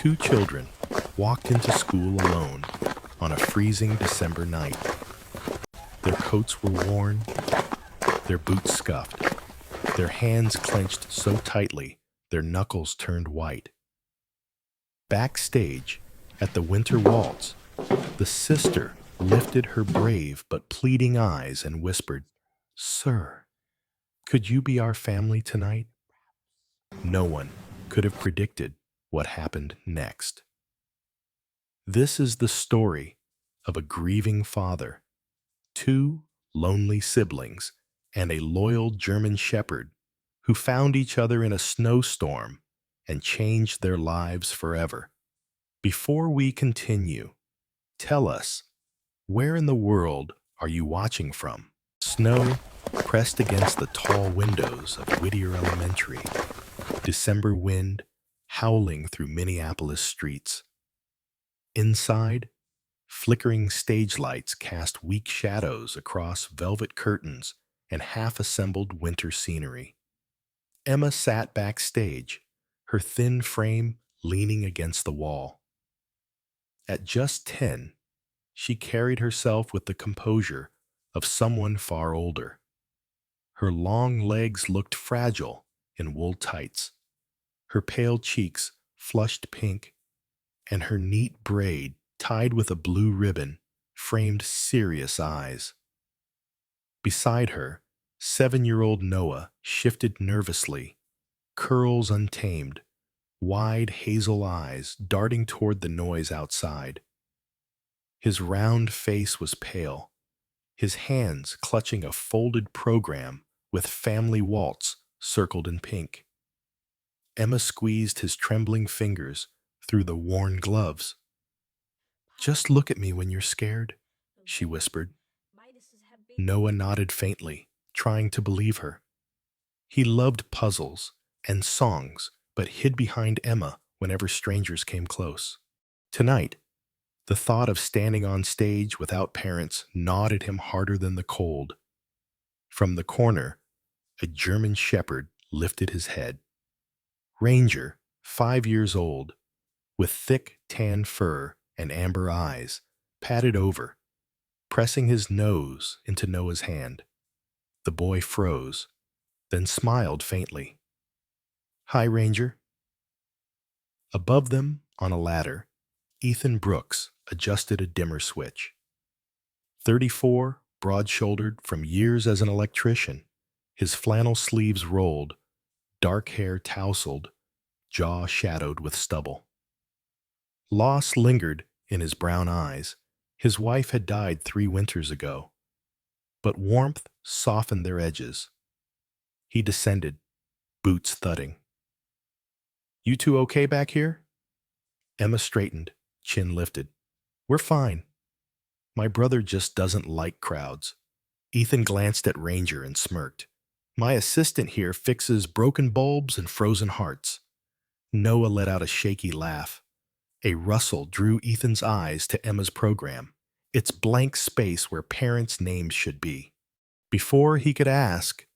Two children walked into school alone on a freezing December night. Their coats were worn, their boots scuffed, their hands clenched so tightly their knuckles turned white. Backstage, at the Winter Waltz, the sister lifted her brave but pleading eyes and whispered, "Sir, could you be our family tonight?" No one could have predicted what happened next. This is the story of a grieving father, two lonely siblings, and a loyal German shepherd who found each other in a snowstorm and changed their lives forever. Before we continue, tell us, where in the world are you watching from? Snow pressed against the tall windows of Whittier Elementary, December wind howling through Minneapolis streets. Inside, flickering stage lights cast weak shadows across velvet curtains and half-assembled winter scenery. Emma sat backstage, her thin frame leaning against the wall. At just 10, she carried herself with the composure of someone far older. Her long legs looked fragile in wool tights, her pale cheeks flushed pink, and her neat braid, tied with a blue ribbon, framed serious eyes. Beside her, 7-year-old Noah shifted nervously, curls untamed, wide hazel eyes darting toward the noise outside. His round face was pale, his hands clutching a folded program with Family Waltz circled in pink. Emma squeezed his trembling fingers through the worn gloves. "Just look at me when you're scared," she whispered. Noah nodded faintly, trying to believe her. He loved puzzles and songs, but hid behind Emma whenever strangers came close. Tonight, the thought of standing on stage without parents gnawed at him harder than the cold. From the corner, a German shepherd lifted his head. Ranger, 5 years old, with thick tan fur and amber eyes, padded over, pressing his nose into Noah's hand. The boy froze, then smiled faintly. "Hi, Ranger." Above them, on a ladder, Ethan Brooks adjusted a dimmer switch. 34, broad-shouldered from years as an electrician, his flannel sleeves rolled, dark hair tousled, jaw shadowed with stubble. Loss lingered in his brown eyes. His wife had died 3 winters ago, but warmth softened their edges. He descended, boots thudding. "You two okay back here?" Emma straightened, chin lifted. "We're fine. My brother just doesn't like crowds." Ethan glanced at Ranger and smirked. "My assistant here fixes broken bulbs and frozen hearts." Noah let out a shaky laugh. A rustle drew Ethan's eyes to Emma's program, its blank space where parents' names should be. Before he could ask,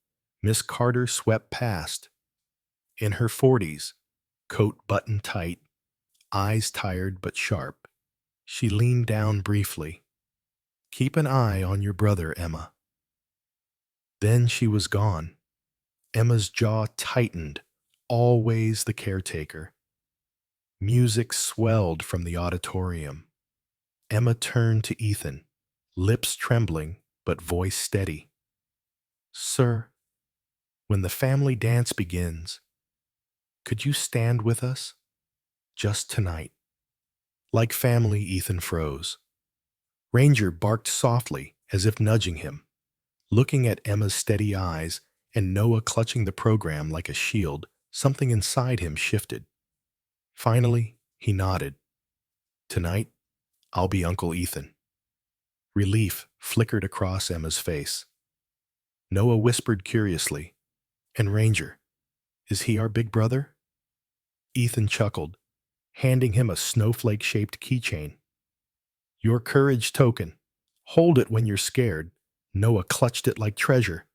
Miss Carter swept past. In her 40s, coat buttoned tight, eyes tired but sharp, she leaned down briefly. "Keep an eye on your brother, Emma." Then she was gone. Emma's jaw tightened, always the caretaker. Music swelled from the auditorium. Emma turned to Ethan, lips trembling but voice steady. "Sir, when the family dance begins, could you stand with us? Just tonight." Like family, Ethan froze. Ranger barked softly, as if nudging him. Looking at Emma's steady eyes and Noah clutching the program like a shield, something inside him shifted. Finally, he nodded. "Tonight, I'll be Uncle Ethan." Relief flickered across Emma's face. Noah whispered curiously, "And Ranger, is he our big brother?" Ethan chuckled, handing him a snowflake-shaped keychain. "Your courage token. Hold it when you're scared." Noah clutched it like treasure.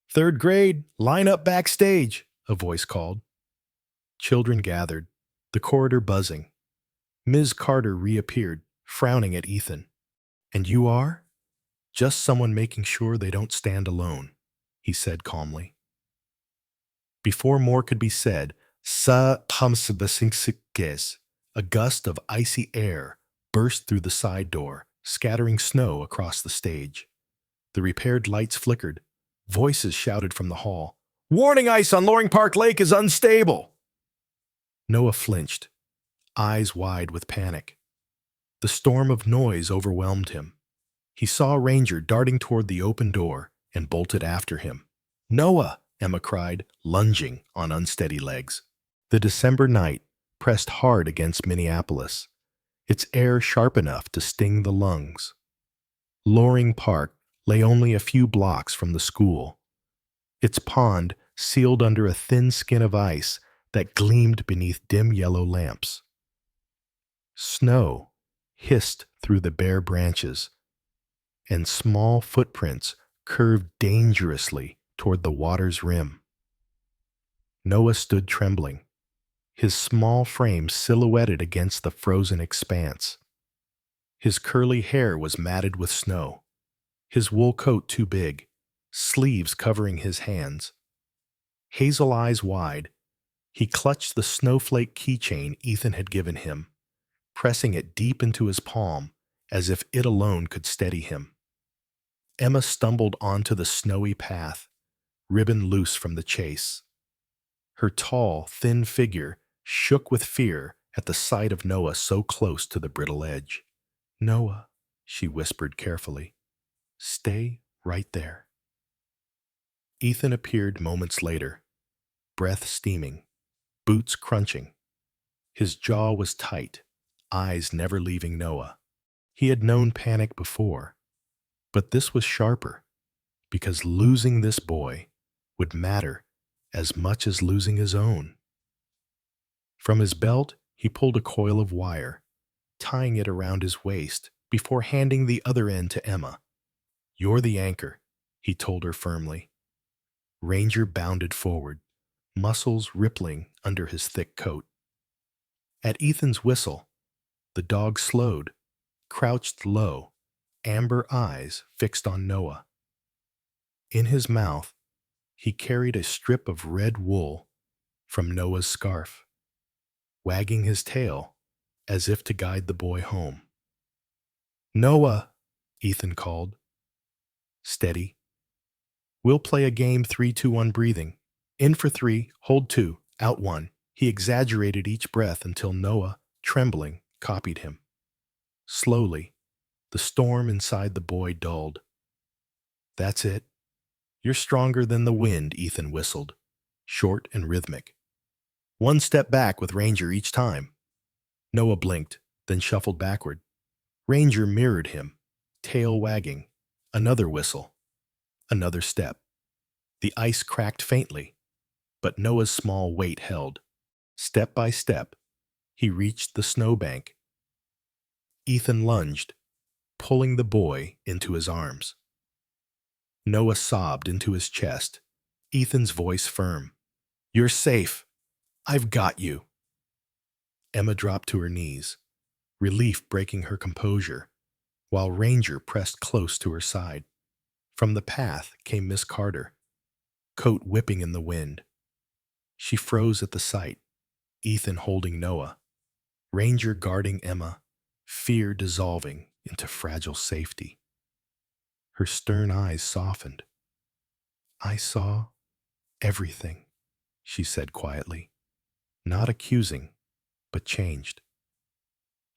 "Third grade, line up backstage," a voice called. Children gathered, the corridor buzzing, Ms. Carter reappeared, frowning at Ethan. And you are? Just someone making sure they don't stand alone, he said calmly. Before more could be said, a gust of icy air burst through the side door, scattering snow across the stage. The repaired lights flickered. Voices shouted from the hall. Warning, ice on Loring Park Lake is unstable! Noah flinched, eyes wide with panic. The storm of noise overwhelmed him. He saw Ranger darting toward the open door and bolted after him. Noah! Emma cried, lunging on unsteady legs. The December night pressed hard against Minneapolis, its air sharp enough to sting the lungs. Loring Park lay only a few blocks from the school, its pond sealed under a thin skin of ice that gleamed beneath dim yellow lamps. Snow hissed through the bare branches, and small footprints curved dangerously toward the water's rim. Noah stood trembling, his small frame silhouetted against the frozen expanse. His curly hair was matted with snow, his wool coat too big, sleeves covering his hands. Hazel eyes wide, he clutched the snowflake keychain Ethan had given him, pressing it deep into his palm as if it alone could steady him. Emma stumbled onto the snowy path, ribbon loose from the chase. Her tall, thin figure shook with fear at the sight of Noah so close to the brittle edge. Noah, she whispered carefully, stay right there. Ethan appeared moments later, breath steaming, boots crunching. His jaw was tight, eyes never leaving Noah. He had known panic before, but this was sharper, because losing this boy would matter as much as losing his own. From his belt, he pulled a coil of wire, tying it around his waist before handing the other end to Emma. You're the anchor, he told her firmly. Ranger bounded forward, muscles rippling under his thick coat. At Ethan's whistle, the dog slowed, crouched low, amber eyes fixed on Noah. In his mouth, he carried a strip of red wool from Noah's scarf, wagging his tail as if to guide the boy home. Noah, Ethan called. Steady. We'll play a game 3-2-1 breathing. In for 3, hold 2, out 1. He exaggerated each breath until Noah, trembling, copied him. Slowly, the storm inside the boy dulled. That's it. You're stronger than the wind, Ethan whistled, short and rhythmic. 1 step back with Ranger each time. Noah blinked, then shuffled backward. Ranger mirrored him, tail wagging. Another whistle. Another step. The ice cracked faintly, but Noah's small weight held. Step by step, he reached the snowbank. Ethan lunged, pulling the boy into his arms. Noah sobbed into his chest, Ethan's voice firm. You're safe. I've got you. Emma dropped to her knees, relief breaking her composure, while Ranger pressed close to her side. From the path came Miss Carter, coat whipping in the wind. She froze at the sight, Ethan holding Noah, Ranger guarding Emma, fear dissolving into fragile safety. Her stern eyes softened. I saw everything, she said quietly, not accusing, but changed.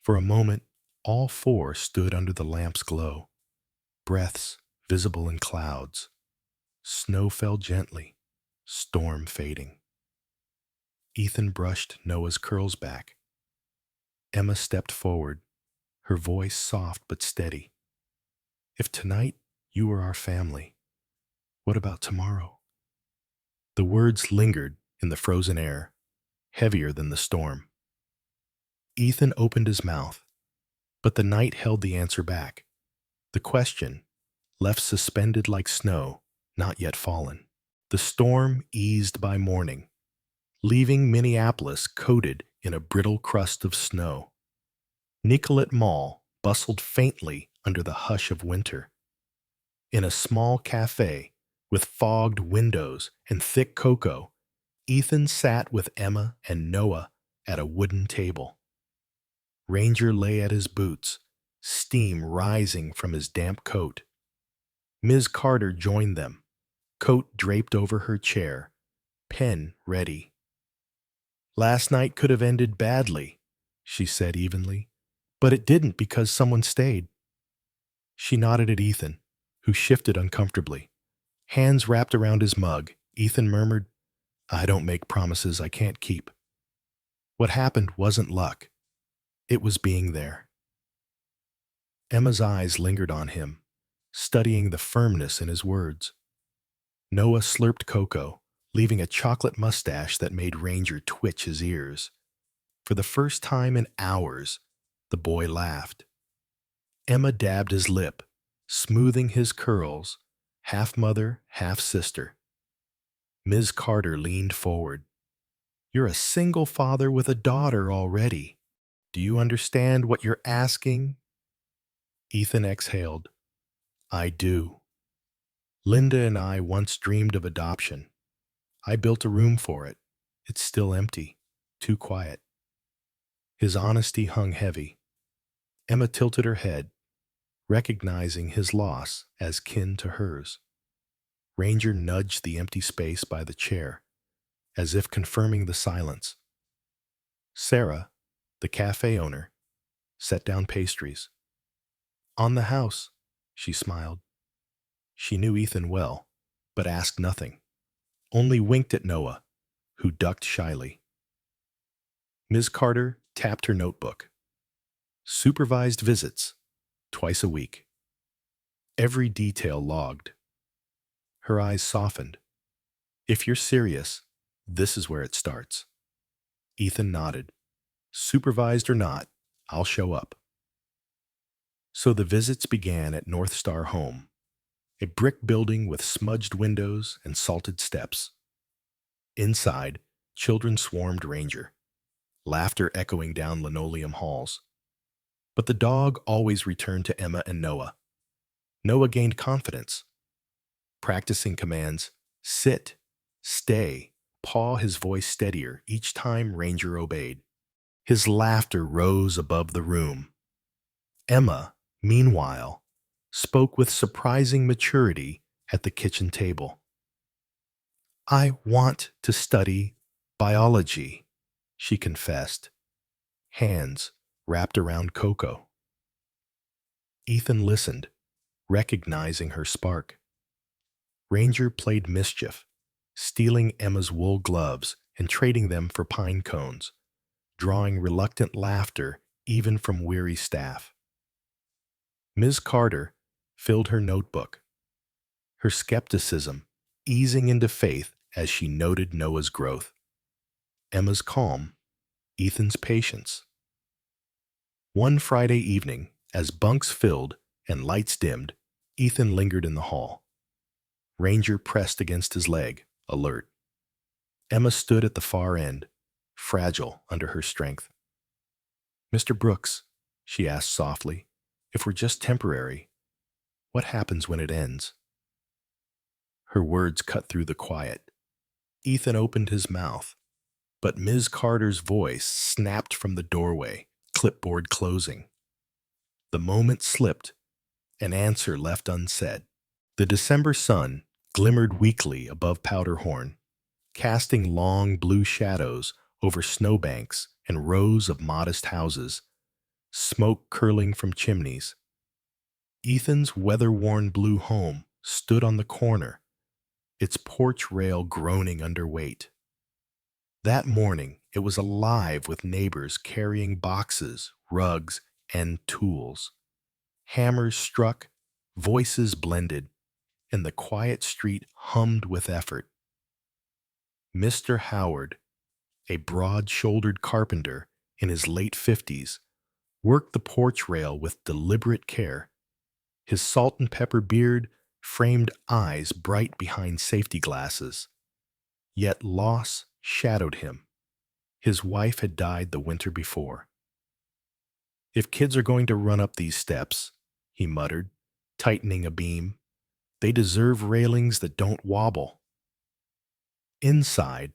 For a moment, all 4 stood under the lamp's glow, breaths visible in clouds. Snow fell gently, storm fading. Ethan brushed Noah's curls back. Emma stepped forward, her voice soft but steady. If tonight you were our family, what about tomorrow? The words lingered in the frozen air, heavier than the storm. Ethan opened his mouth, but the night held the answer back. The question, left suspended like snow, not yet fallen. The storm eased by morning, leaving Minneapolis coated in a brittle crust of snow. Nicollet Mall bustled faintly under the hush of winter. In a small cafe with fogged windows and thick cocoa, Ethan sat with Emma and Noah at a wooden table. Ranger lay at his boots, steam rising from his damp coat. Ms. Carter joined them, coat draped over her chair, pen ready. "Last night could have ended badly," she said evenly, "but it didn't because someone stayed." She nodded at Ethan, who shifted uncomfortably. Hands wrapped around his mug, Ethan murmured, "I don't make promises I can't keep." What happened wasn't luck. It was being there. Emma's eyes lingered on him, studying the firmness in his words. Noah slurped cocoa, leaving a chocolate mustache that made Ranger twitch his ears. For the first time in hours, the boy laughed. Emma dabbed his lip, smoothing his curls, half mother, half sister. Ms. Carter leaned forward. "You're a single father with a daughter already. Do you understand what you're asking?" Ethan exhaled. "I do. Linda and I once dreamed of adoption. I built a room for it. It's still empty, too quiet." His honesty hung heavy. Emma tilted her head, recognizing his loss as kin to hers. Ranger nudged the empty space by the chair, as if confirming the silence. Sarah, the cafe owner, set down pastries. "On the house," she smiled. She knew Ethan well, but asked nothing, only winked at Noah, who ducked shyly. Ms. Carter tapped her notebook. Supervised visits, twice a week. Every detail logged. Her eyes softened. "If you're serious, this is where it starts." Ethan nodded. "Supervised or not, I'll show up." So the visits began at North Star Home, a brick building with smudged windows and salted steps. Inside, children swarmed Ranger, laughter echoing down linoleum halls. But the dog always returned to Emma and Noah. Noah gained confidence, practicing commands, sit, stay, paw, his voice steadier each time Ranger obeyed. His laughter rose above the room. Emma, meanwhile, spoke with surprising maturity at the kitchen table. "I want to study biology," she confessed, hands wrapped around cocoa. Ethan listened, recognizing her spark. Ranger played mischief, stealing Emma's wool gloves and trading them for pine cones, drawing reluctant laughter even from weary staff. Ms. Carter filled her notebook, her skepticism easing into faith as she noted Noah's growth. Emma's calm, Ethan's patience. One Friday evening, as bunks filled and lights dimmed, Ethan lingered in the hall. Ranger pressed against his leg, alert. Emma stood at the far end, fragile under her strength. "Mr. Brooks," she asked softly, "if we're just temporary, what happens when it ends?" Her words cut through the quiet. Ethan opened his mouth, but Ms. Carter's voice snapped from the doorway, clipboard closing. The moment slipped, an answer left unsaid. The December sun glimmered weakly above Powderhorn, casting long blue shadows over snowbanks and rows of modest houses, smoke curling from chimneys. Ethan's weather-worn blue home stood on the corner, its porch rail groaning under weight. That morning, it was alive with neighbors carrying boxes, rugs, and tools. Hammers struck, voices blended, and the quiet street hummed with effort. Mr. Howard, a broad-shouldered carpenter in his late 50s, worked the porch rail with deliberate care. His salt and pepper beard framed eyes bright behind safety glasses. Yet loss shadowed him. His wife had died the winter before. If kids are going to run up these steps, he muttered, tightening a beam, they deserve railings that don't wobble. Inside,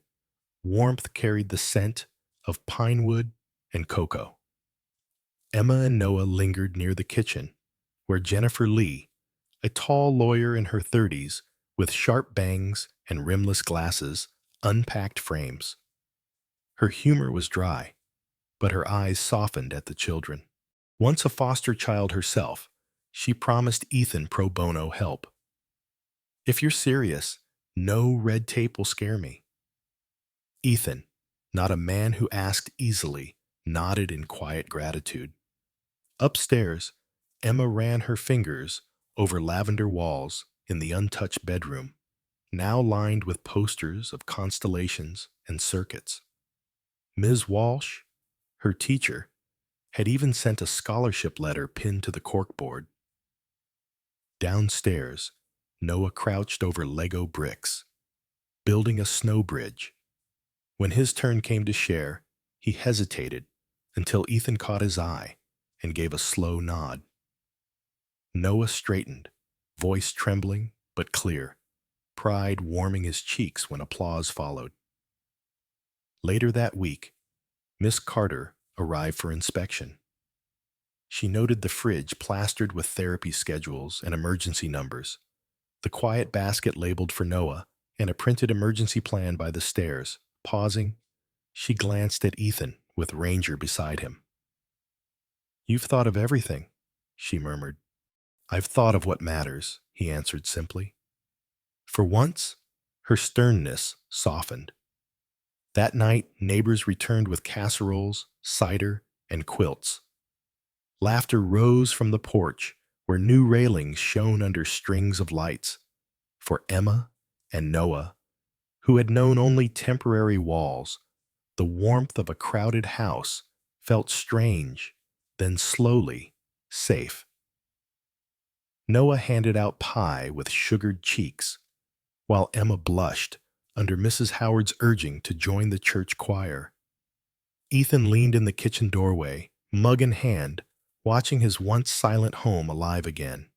warmth carried the scent of pine wood and cocoa. Emma and Noah lingered near the kitchen, where Jennifer Lee, a tall lawyer in her 30s with sharp bangs and rimless glasses, unpacked frames. Her humor was dry, but her eyes softened at the children. Once a foster child herself, she promised Ethan pro bono help. If you're serious, no red tape will scare me. Ethan, not a man who asked easily, nodded in quiet gratitude. Upstairs, Emma ran her fingers over lavender walls in the untouched bedroom, now lined with posters of constellations and circuits. Ms. Walsh, her teacher, had even sent a scholarship letter pinned to the corkboard. Downstairs, Noah crouched over Lego bricks, building a snow bridge. When his turn came to share, he hesitated until Ethan caught his eye and gave a slow nod. Noah straightened, voice trembling but clear, pride warming his cheeks when applause followed. Later that week, Miss Carter arrived for inspection. She noted the fridge plastered with therapy schedules and emergency numbers, the quiet basket labeled for Noah, and a printed emergency plan by the stairs. Pausing, she glanced at Ethan with Ranger beside him. "You've thought of everything," she murmured. "I've thought of what matters," he answered simply. For once, her sternness softened. That night, neighbors returned with casseroles, cider, and quilts. Laughter rose from the porch where new railings shone under strings of lights. For Emma and Noah, who had known only temporary walls, the warmth of a crowded house felt strange, then slowly safe. Noah handed out pie with sugared cheeks, while Emma blushed under Mrs. Howard's urging to join the church choir. Ethan leaned in the kitchen doorway, mug in hand, watching his once silent home alive again.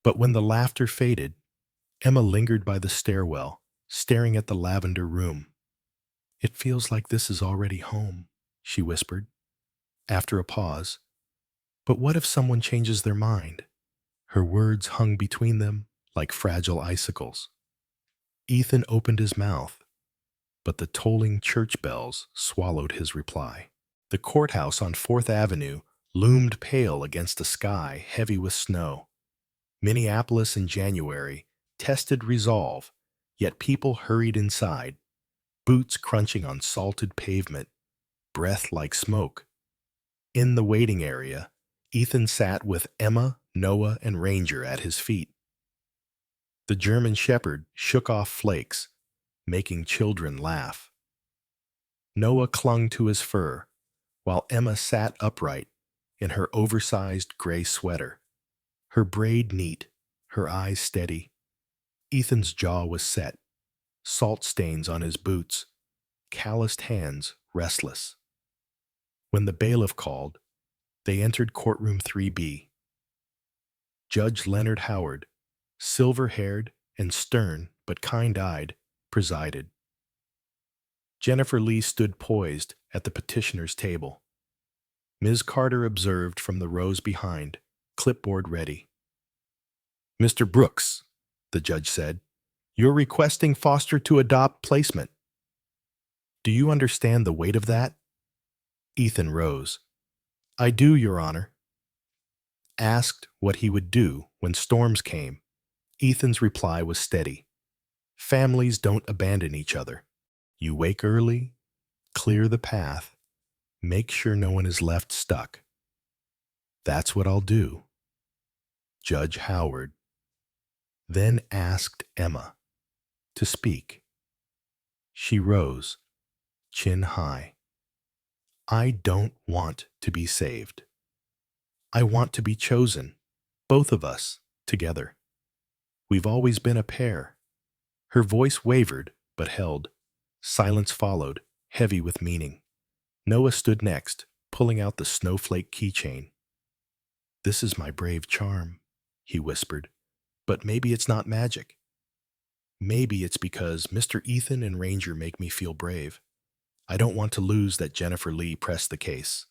But when the laughter faded, Emma lingered by the stairwell, staring at the lavender room. "It feels like this is already home," she whispered. After a pause, "But what if someone changes their mind?" Her words hung between them like fragile icicles. Ethan opened his mouth, but the tolling church bells swallowed his reply. The courthouse on 4th Avenue loomed pale against a sky heavy with snow. Minneapolis in January tested resolve, yet people hurried inside, boots crunching on salted pavement, breath like smoke. In the waiting area, Ethan sat with Emma, Noah, and Ranger at his feet. The German shepherd shook off flakes, making children laugh. Noah clung to his fur, while Emma sat upright in her oversized gray sweater, her braid neat, her eyes steady. Ethan's jaw was set, salt stains on his boots, calloused hands restless. When the bailiff called, they entered courtroom 3B. Judge Leonard Howard, silver-haired and stern but kind-eyed, presided. Jennifer Lee stood poised at the petitioner's table. Ms. Carter observed from the rows behind, clipboard ready. "Mr. Brooks," the judge said, "you're requesting foster to adopt placement. Do you understand the weight of that?" Ethan rose. "I do, Your Honor." Asked what he would do when storms came, Ethan's reply was steady. "Families don't abandon each other. You wake early, clear the path, make sure no one is left stuck. That's what I'll do." Judge Howard then asked Emma to speak. She rose, chin high. "I don't want to be saved. I want to be chosen, both of us, together. We've always been a pair." Her voice wavered, but held. Silence followed, heavy with meaning. Noah stood next, pulling out the snowflake keychain. "This is my brave charm," he whispered. "But maybe it's not magic. Maybe it's because Mr. Ethan and Ranger make me feel brave. I don't want to lose that Jennifer Lee pressed the case.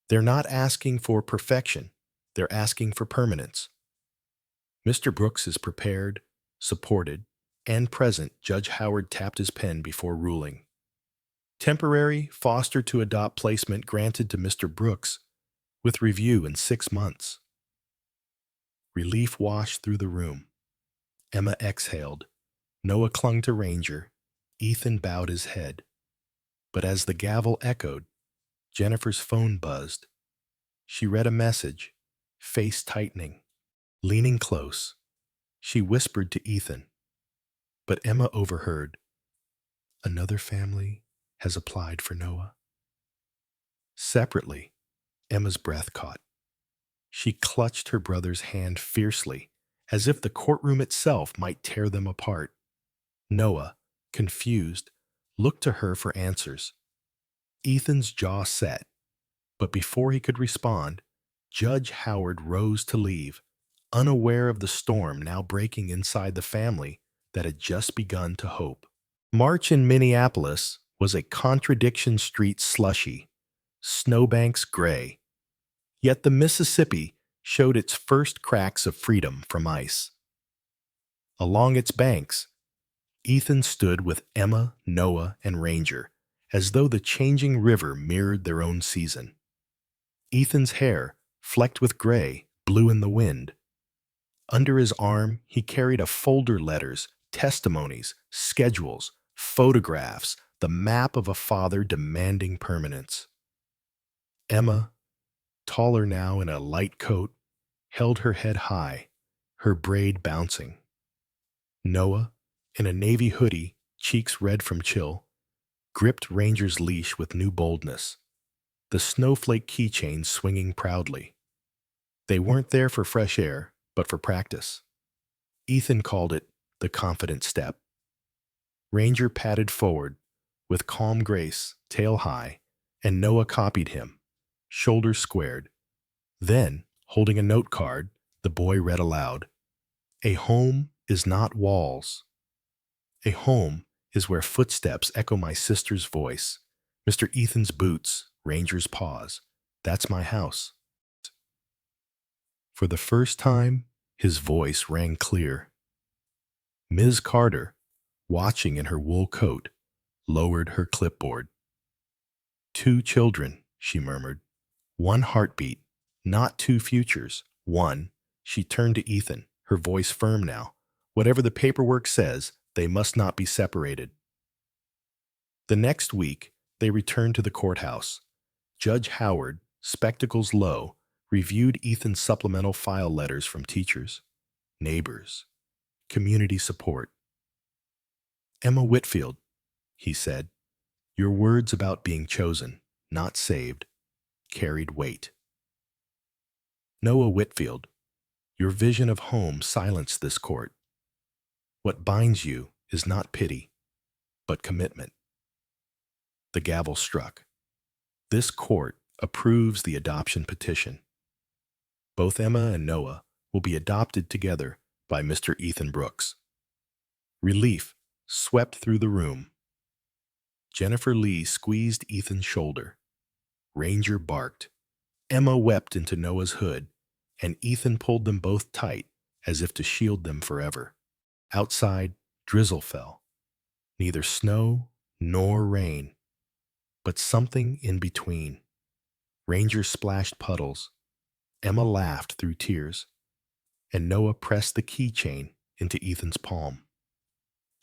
They're not asking for perfection. They're asking for permanence." Mr. Brooks is prepared, supported, and present. Judge Howard tapped his pen before ruling. Temporary foster to adopt placement granted to Mr. Brooks, with review in 6 months. Relief washed through the room. Emma exhaled. Noah clung to Ranger. Ethan bowed his head. But as the gavel echoed, Jennifer's phone buzzed. She read a message, face tightening. Leaning close, she whispered to Ethan. But Emma overheard. "Another family has applied for Noah." Separately, Emma's breath caught. She clutched her brother's hand fiercely, as if the courtroom itself might tear them apart. Noah, confused, looked to her for answers. Ethan's jaw set, but before he could respond, Judge Howard rose to leave, unaware of the storm now breaking inside the family that had just begun to hope. March in Minneapolis was a contradiction street slushy, snowbanks gray. Yet the Mississippi showed its first cracks of freedom from ice. Along its banks, Ethan stood with Emma, Noah, and Ranger, as though the changing river mirrored their own season. Ethan's hair, flecked with gray, blew in the wind. Under his arm, he carried a folder letters, testimonies, schedules, photographs, the map of a father demanding permanence. Emma, taller now in a light coat, held her head high, her braid bouncing. Noah, in a navy hoodie, cheeks red from chill, gripped Ranger's leash with new boldness, the snowflake keychain swinging proudly. They weren't there for fresh air, but for practice. Ethan called it the confident step. Ranger padded forward, with calm grace, tail high, and Noah copied him, shoulders squared. Then, holding a note card, the boy read aloud, "A home is not walls. A home is where footsteps echo my sister's voice, Mr. Ethan's boots, Ranger's paws. That's my house." For the first time, his voice rang clear. Ms. Carter, watching in her wool coat, lowered her clipboard. "2 children," she murmured. "1 heartbeat, not 2 futures. 1. She turned to Ethan, her voice firm now. "Whatever the paperwork says, they must not be separated." The next week, they returned to the courthouse. Judge Howard, spectacles low, reviewed Ethan's supplemental file letters from teachers, neighbors, community support. "Emma Whitfield," he said, "your words about being chosen, not saved, carried weight." "Noah Whitfield, your vision of home silenced this court. What binds you is not pity, but commitment." The gavel struck. This court approves the adoption petition. Both Emma and Noah will be adopted together by Mr. Ethan Brooks. Relief swept through the room. Jennifer Lee squeezed Ethan's shoulder. Ranger barked. Emma wept into Noah's hood, and Ethan pulled them both tight as if to shield them forever. Outside, drizzle fell. Neither snow nor rain, but something in between. Ranger splashed puddles. Emma laughed through tears, and Noah pressed the keychain into Ethan's palm.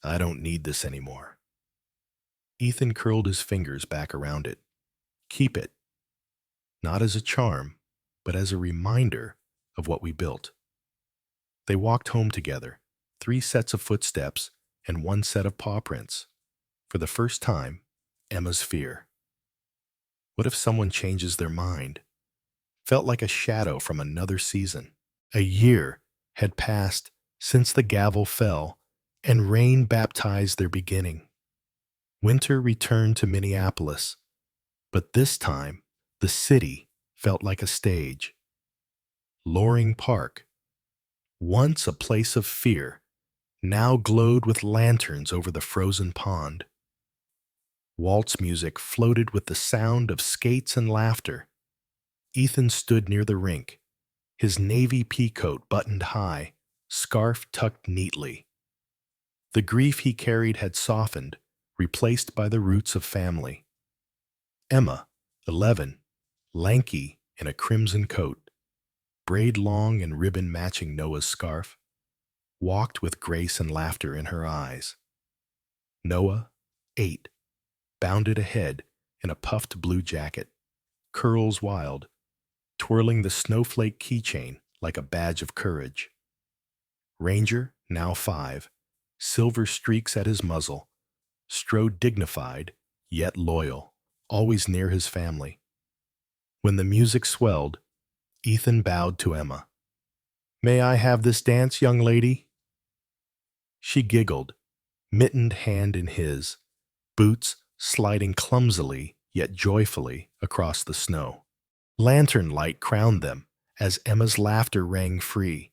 "I don't need this anymore." Ethan curled his fingers back around it. "Keep it. Not as a charm, but as a reminder of what we built." They walked home together, 3 sets of footsteps and 1 set of paw prints. For the first time, Emma's fear. What if someone changes their mind? Felt like a shadow from another season. A year had passed since the gavel fell, and rain baptized their beginning. Winter returned to Minneapolis, but this time The city felt like a stage. Loring Park, once a place of fear, now glowed with lanterns over the frozen pond. Waltz music floated with the sound of skates and laughter. Ethan stood near the rink, his navy peacoat buttoned high, scarf tucked neatly. The grief he carried had softened, replaced by the roots of family. Emma, 11, lanky in a crimson coat, braid long and ribbon matching Noah's scarf, walked with grace and laughter in her eyes. Noah, 8, bounded ahead in a puffed blue jacket, curls wild, twirling the snowflake keychain like a badge of courage. Ranger, now 5, silver streaks at his muzzle, strode dignified, yet loyal, always near his family. When the music swelled, Ethan bowed to Emma. "May I have this dance, young lady?" She giggled, mittened hand in his, boots sliding clumsily yet joyfully across the snow. Lantern light crowned them as Emma's laughter rang free.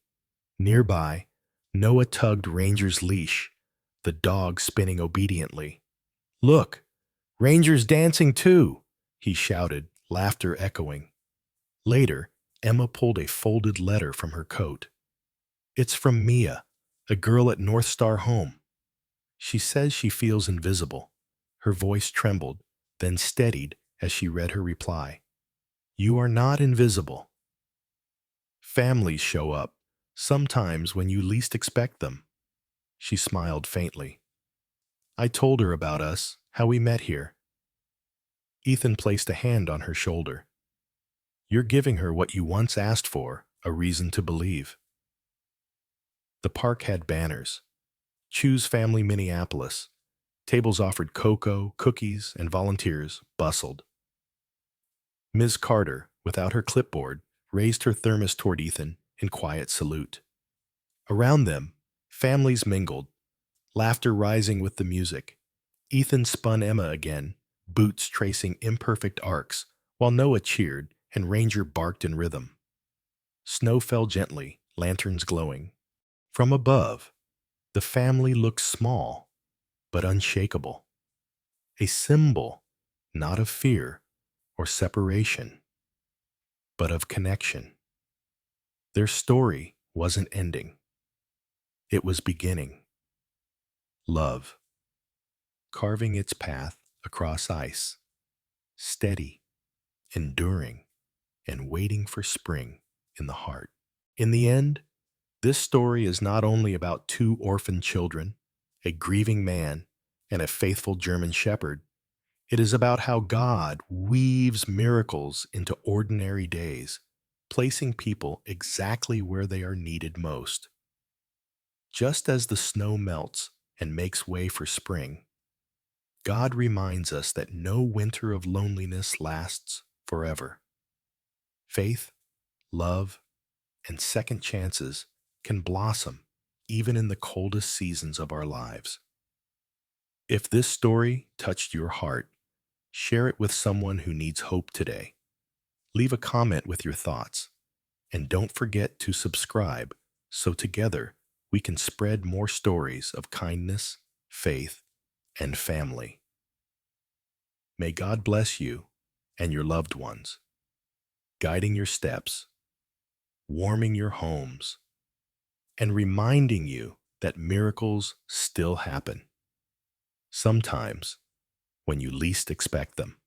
Nearby, Noah tugged Ranger's leash, the dog spinning obediently. "Look, Ranger's dancing too," he shouted, laughter echoing. Later, Emma pulled a folded letter from her coat. "It's from Mia, a girl at North Star Home. She says she feels invisible." Her voice trembled, then steadied as she read her reply. "You are not invisible. Families show up, sometimes when you least expect them." She smiled faintly. I told her about us, how we met here. Ethan placed a hand on her shoulder. "You're giving her what you once asked for, a reason to believe." The park had banners. Choose Family Minneapolis. Tables offered cocoa, cookies, and volunteers bustled. Ms. Carter, without her clipboard, raised her thermos toward Ethan in quiet salute. Around them, families mingled, laughter rising with the music. Ethan spun Emma again, boots tracing imperfect arcs, while Noah cheered and Ranger barked in rhythm. Snow fell gently, lanterns glowing. From above, the family looked small, but unshakable. A symbol, not of fear or separation, but of connection. Their story wasn't ending. It was beginning. Love, carving its path across ice, steady, enduring, and waiting for spring in the heart. In the end, this story is not only about two orphaned children, a grieving man, and a faithful German shepherd. It is about how God weaves miracles into ordinary days, placing people exactly where they are needed most. Just as the snow melts and makes way for spring, God reminds us that no winter of loneliness lasts forever. Faith, love, and second chances can blossom even in the coldest seasons of our lives. If this story touched your heart, share it with someone who needs hope today. Leave a comment with your thoughts, and don't forget to subscribe so together we can spread more stories of kindness, faith, and family. May God bless you and your loved ones, guiding your steps, warming your homes, and reminding you that miracles still happen, sometimes when you least expect them.